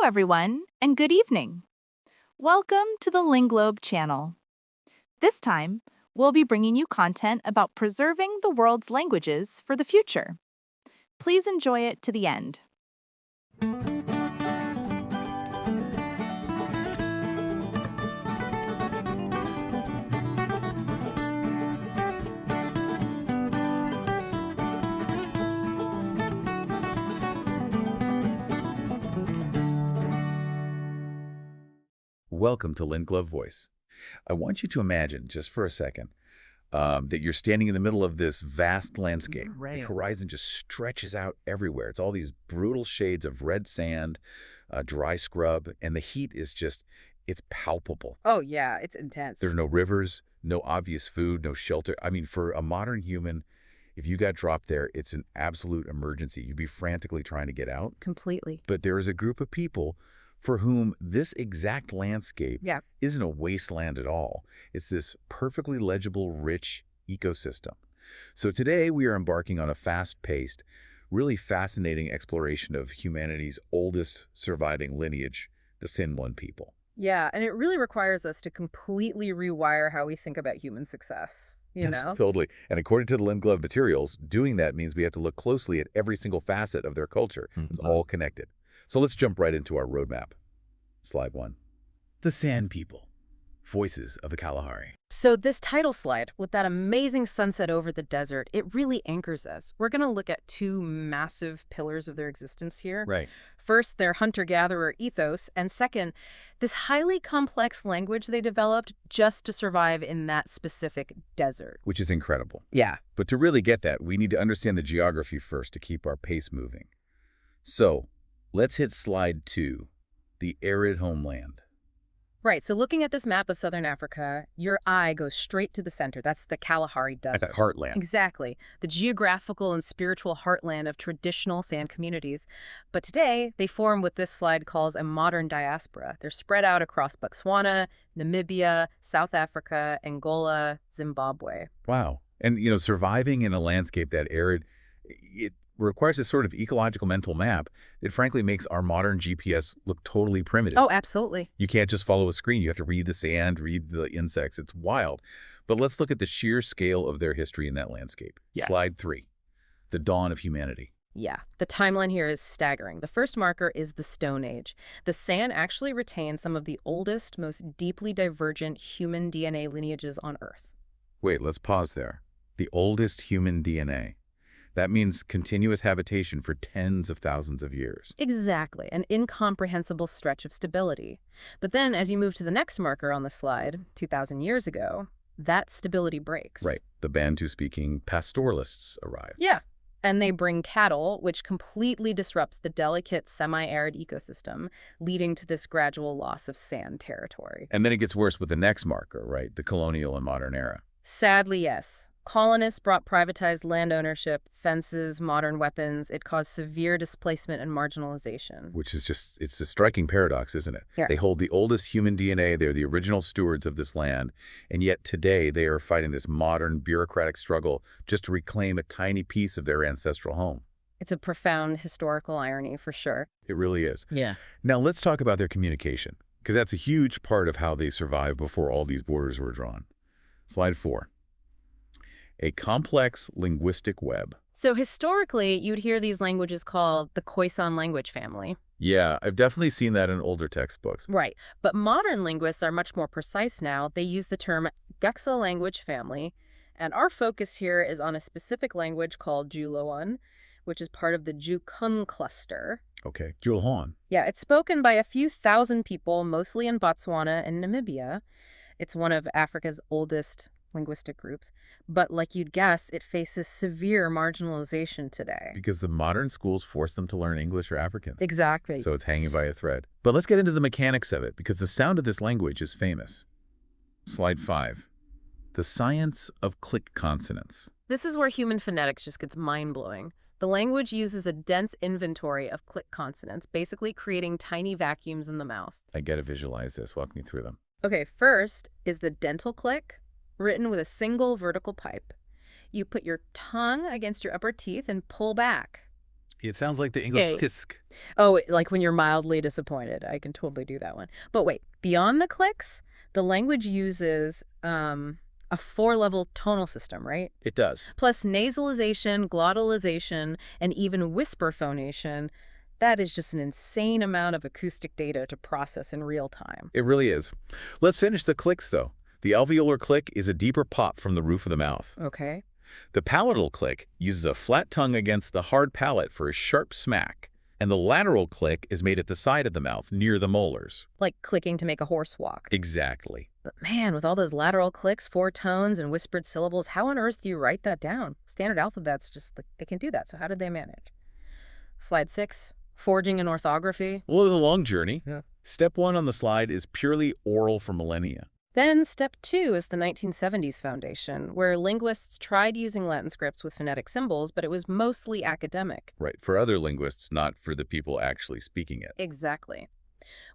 everyone, and good evening. Welcome to the Linglobe channel. This time, we'll be bringing you content about preserving the world's languages for the future. Please enjoy it to the end. Welcome to Linglobe Voice. I want you to imagine, just for a second, that you're standing in the middle of this vast landscape. Right. The horizon just stretches out everywhere. It's all these brutal shades of red sand, dry scrub, and the heat is just, it's palpable. Oh, yeah, it's intense. There are no rivers, no obvious food, no shelter. I mean, for a modern human, if you got dropped there, it's an absolute emergency. You'd be frantically trying to get out. Completely. But there is a group of people for whom this exact landscape isn't a wasteland at all. It's this perfectly legible, rich ecosystem. So today we are embarking on a fast-paced, really fascinating exploration of humanity's oldest surviving lineage, the Sinwan people. Yeah, and it really requires us to completely rewire how we think about human success, you know? Totally. And according to the Linglobe materials, doing that means we have to look closely at every single facet of their culture. It's all connected. So let's jump right into our roadmap. Slide 1. The Sand People. Voices of the Kalahari. So this title slide, with that amazing sunset over the desert, it really anchors us. We're going to look at two massive pillars of their existence here. Right. First, their hunter-gatherer ethos, and second, this highly complex language they developed just to survive in that specific desert. Which is incredible. Yeah. But to really get that, we need to understand the geography first to keep our pace moving. So, let's hit slide 2, the arid homeland. Right, so looking at this map of southern Africa, your eye goes straight to the center. That's the Kalahari Desert. That's that heartland. Exactly, the geographical and spiritual heartland of traditional sand communities. But today, they form what this slide calls a modern diaspora. They're spread out across Botswana, Namibia, South Africa, Angola, Zimbabwe. Wow. And, surviving in a landscape that arid, it requires this sort of ecological mental map. It frankly makes our modern GPS look totally primitive. Oh, absolutely. You can't just follow a screen. You have to read the sand, read the insects. It's wild. But let's look at the sheer scale of their history in that landscape. Yeah. Slide 3, the dawn of humanity. Yeah, the timeline here is staggering. The first marker is the Stone Age. The sand actually retains some of the oldest, most deeply divergent human DNA lineages on Earth. Wait, let's pause there. The oldest human DNA. That means continuous habitation for tens of thousands of years. Exactly, an incomprehensible stretch of stability. But then as you move to the next marker on the slide, 2,000 years ago, that stability breaks. Right. The Bantu-speaking pastoralists arrive. Yeah, and they bring cattle, which completely disrupts the delicate semi-arid ecosystem, leading to this gradual loss of sand territory. And then it gets worse with the next marker, right? The colonial and modern era. Sadly, yes. Colonists brought privatized land ownership, fences, modern weapons. It caused severe displacement and marginalization. Which is just, it's a striking paradox, isn't it? Yeah. They hold the oldest human DNA. They're the original stewards of this land. And yet today they are fighting this modern bureaucratic struggle just to reclaim a tiny piece of their ancestral home. It's a profound historical irony, for sure. It really is. Yeah. Now let's talk about their communication, because that's a huge part of how they survived before all these borders were drawn. Slide 4. A complex linguistic web. So historically, you'd hear these languages called the Khoisan language family. Yeah, I've definitely seen that in older textbooks. Right. But modern linguists are much more precise now. They use the term Kx'a language family. And our focus here is on a specific language called Julhoan, which is part of the Julhoan cluster. Okay, Jul'hoan. Yeah, it's spoken by a few thousand people, mostly in Botswana and Namibia. It's one of Africa's oldest linguistic groups, but like you'd guess, it faces severe marginalization today. Because the modern schools force them to learn English or Afrikaans. Exactly. So it's hanging by a thread. But let's get into the mechanics of it, because the sound of this language is famous. Slide 5. The science of click consonants. This is where human phonetics just gets mind-blowing. The language uses a dense inventory of click consonants, basically creating tiny vacuums in the mouth. I get to visualize this. Walk me through them. Okay, first is the dental click, written with a single vertical pipe. You put your tongue against your upper teeth and pull back. It sounds like the English tisk. Oh, like when you're mildly disappointed. I can totally do that one. But wait, beyond the clicks, the language uses a 4-level tonal system, right? It does. Plus nasalization, glottalization, and even whisper phonation. That is just an insane amount of acoustic data to process in real time. It really is. Let's finish the clicks, though. The alveolar click is a deeper pop from the roof of the mouth. Okay. The palatal click uses a flat tongue against the hard palate for a sharp smack. And the lateral click is made at the side of the mouth, near the molars. Like clicking to make a horse walk. Exactly. But man, with all those lateral clicks, 4 tones, and whispered syllables, how on earth do you write that down? Standard alphabets just, they can do that, so how did they manage? Slide 6, forging in orthography. Well, it was a long journey. Yeah. Step 1 on the slide is purely oral for millennia. Then step 2 is the 1970s foundation, where linguists tried using Latin scripts with phonetic symbols, but it was mostly academic. Right, for other linguists, not for the people actually speaking it. Exactly.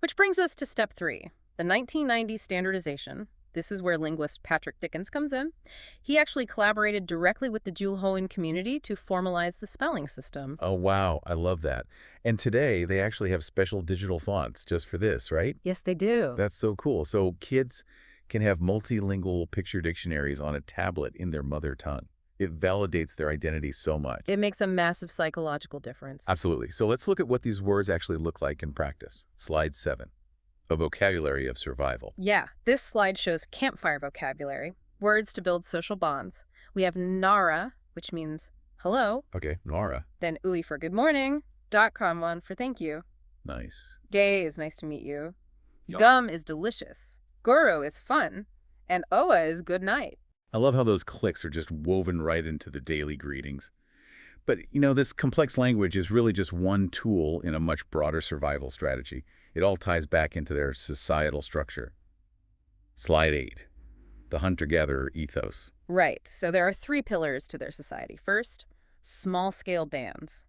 Which brings us to step 3, the 1990s standardization. This is where linguist Patrick Dickens comes in. He actually collaborated directly with the Julhoan community to formalize the spelling system. Oh, wow, I love that. And today, they actually have special digital fonts just for this, right? Yes, they do. That's so cool. So kids can have multilingual picture dictionaries on a tablet in their mother tongue. It validates their identity so much. It makes a massive psychological difference. Absolutely. So let's look at what these words actually look like in practice. Slide 7, a vocabulary of survival. Yeah, this slide shows campfire vocabulary, words to build social bonds. We have Nara, which means hello. Okay, Nara. Then Ui for good morning. .com for thank you. Nice. Gay is nice to meet you. Yup. Gum is delicious. Guru is fun. And Oa is good night. I love how those clicks are just woven right into the daily greetings. But, you know, this complex language is really just one tool in a much broader survival strategy. It all ties back into their societal structure. Slide 8, the hunter-gatherer ethos. Right. So there are 3 pillars to their society. First, small-scale bands.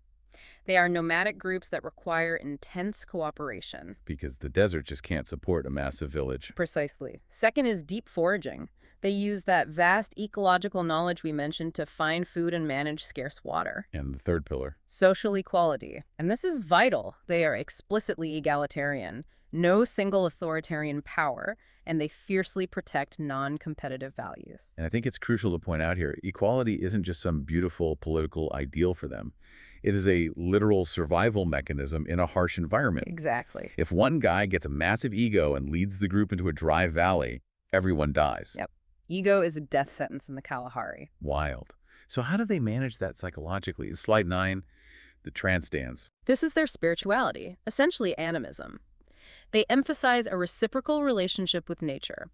They are nomadic groups that require intense cooperation. Because the desert just can't support a massive village. Precisely. Second is deep foraging. They use that vast ecological knowledge we mentioned to find food and manage scarce water. And the third pillar. Social equality. And this is vital. They are explicitly egalitarian. No single authoritarian power, and they fiercely protect non-competitive values. And I think it's crucial to point out here, equality isn't just some beautiful political ideal for them. It is a literal survival mechanism in a harsh environment. Exactly. If one guy gets a massive ego and leads the group into a dry valley, everyone dies. Yep. Ego is a death sentence in the Kalahari. Wild. So how do they manage that psychologically? Slide 9, the Trance Dance. This is their spirituality, essentially animism. They emphasize a reciprocal relationship with nature.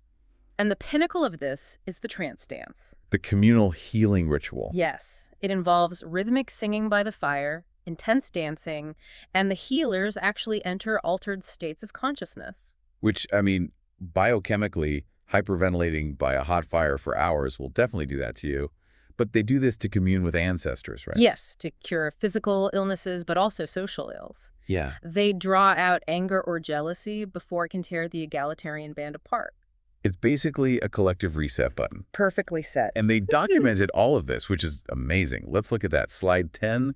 And the pinnacle of this is the Trance Dance. The communal healing ritual. Yes, it involves rhythmic singing by the fire, intense dancing, and the healers actually enter altered states of consciousness. Which, I mean, biochemically, hyperventilating by a hot fire for hours will definitely do that to you. But they do this to commune with ancestors, right? Yes, to cure physical illnesses, but also social ills. Yeah. They draw out anger or jealousy before it can tear the egalitarian band apart. It's basically a collective reset button. Perfectly set. And they documented all of this, which is amazing. Let's look at that. Slide 10,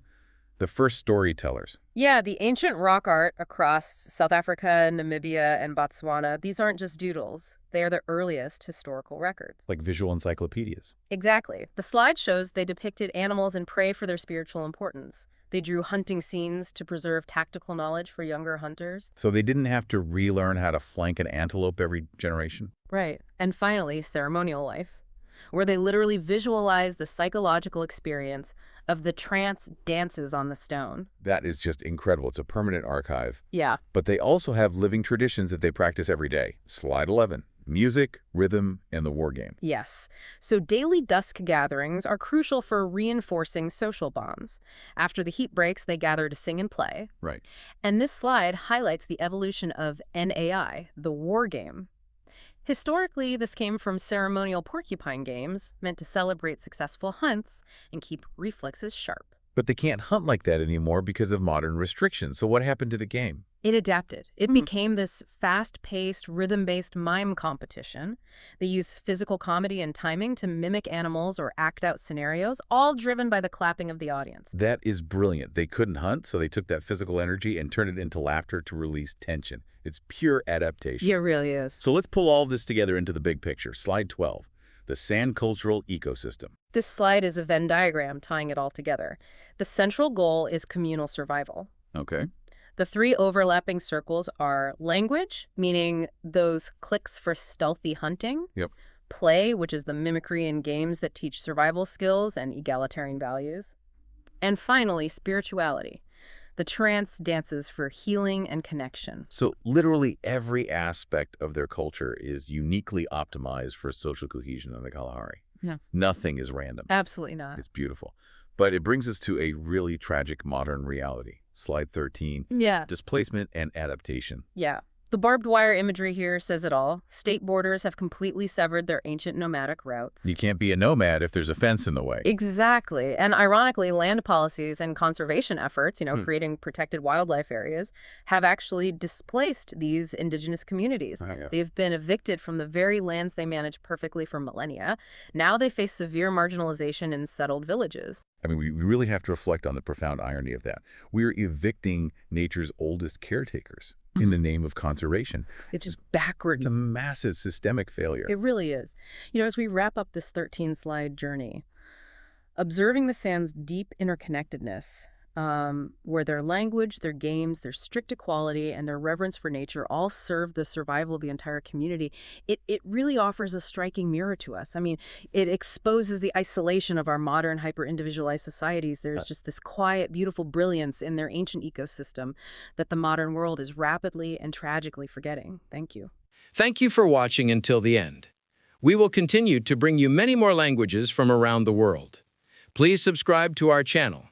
the first storytellers. Yeah, the ancient rock art across South Africa, Namibia, and Botswana, these aren't just doodles. They are the earliest historical records. Like visual encyclopedias. Exactly. The slide shows they depicted animals and prey for their spiritual importance. They drew hunting scenes to preserve tactical knowledge for younger hunters. So they didn't have to relearn how to flank an antelope every generation? Right. And finally, ceremonial life, where they literally visualize the psychological experience of the trance dances on the stone. That is just incredible. It's a permanent archive. Yeah. But they also have living traditions that they practice every day. Slide 11, music, rhythm, and the war game. Yes. So daily dusk gatherings are crucial for reinforcing social bonds. After the heat breaks, they gather to sing and play. Right. And this slide highlights the evolution of NAI, the war game. Historically, this came from ceremonial porcupine games meant to celebrate successful hunts and keep reflexes sharp. But they can't hunt like that anymore because of modern restrictions. So what happened to the game? It adapted. It became this fast-paced, rhythm-based mime competition. They use physical comedy and timing to mimic animals or act out scenarios, all driven by the clapping of the audience. That is brilliant. They couldn't hunt, so they took that physical energy and turned it into laughter to release tension. It's pure adaptation. Yeah, it really is. So let's pull all this together into the big picture. Slide 12, the San cultural ecosystem. This slide is a Venn diagram tying it all together. The central goal is communal survival. Okay. The three overlapping circles are language, meaning those clicks for stealthy hunting. Yep. Play, which is the mimicry in games that teach survival skills and egalitarian values. And finally, spirituality. The trance dances for healing and connection. So literally every aspect of their culture is uniquely optimized for social cohesion in the Kalahari. Yeah. Nothing is random. Absolutely not. It's beautiful. But it brings us to a really tragic modern reality. Slide 13. Yeah. Displacement and adaptation. Yeah. The barbed wire imagery here says it all. State borders have completely severed their ancient nomadic routes. You can't be a nomad if there's a fence in the way. Exactly. And ironically, land policies and conservation efforts, creating protected wildlife areas, have actually displaced these indigenous communities. Oh, yeah. They've been evicted from the very lands they managed perfectly for millennia. Now they face severe marginalization in settled villages. I mean, we really have to reflect on the profound irony of that. We're evicting nature's oldest caretakers in the name of conservation. It's just backwards. It's a massive systemic failure. It really is. As we wrap up this 13-slide journey, observing the San's deep interconnectedness, where their language, their games, their strict equality, and their reverence for nature all serve the survival of the entire community, it really offers a striking mirror to us. I mean, it exposes the isolation of our modern hyper-individualized societies. There's just this quiet, beautiful brilliance in their ancient ecosystem that the modern world is rapidly and tragically forgetting. Thank you. Thank you for watching until the end. We will continue to bring you many more languages from around the world. Please subscribe to our channel.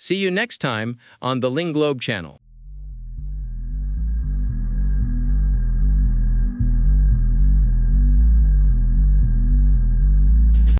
See you next time on the Linglobe channel.